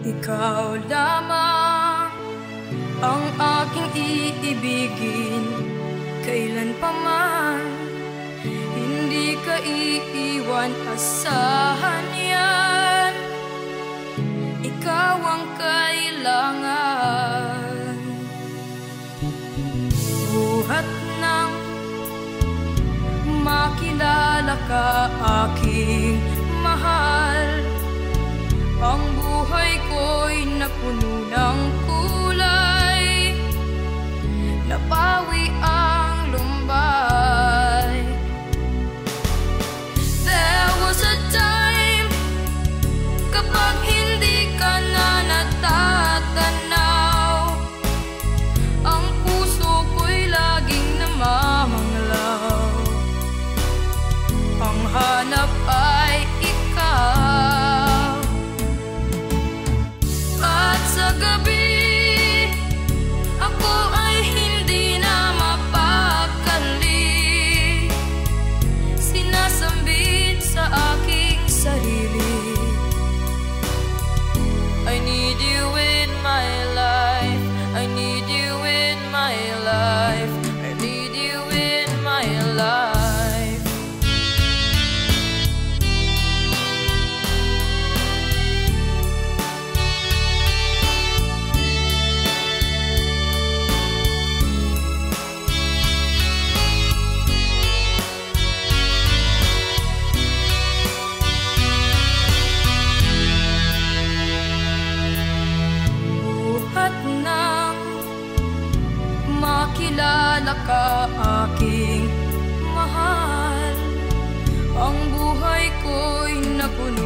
Ikaw lamang ang aking iibigin, kailan pa man hindi ka iiwan, asahan yan. Ikaw ang kailangan. Buhat nang makilala ka, aking mahal. Ang buhay ko'y napuno ng kulay, napawi ang lumbay. There was a time kapag hindi ka na natatanaw, ang puso ko'y laging namamanglaw. Ang hanap ay ikaw. At sa gabi, ako ay hindi na mapakali, sinasambit sa aking sarili. I need you in my life, I need you in my life, I need you in my life. Makilala ka, aking mahal. Ang buhay ko'y napuno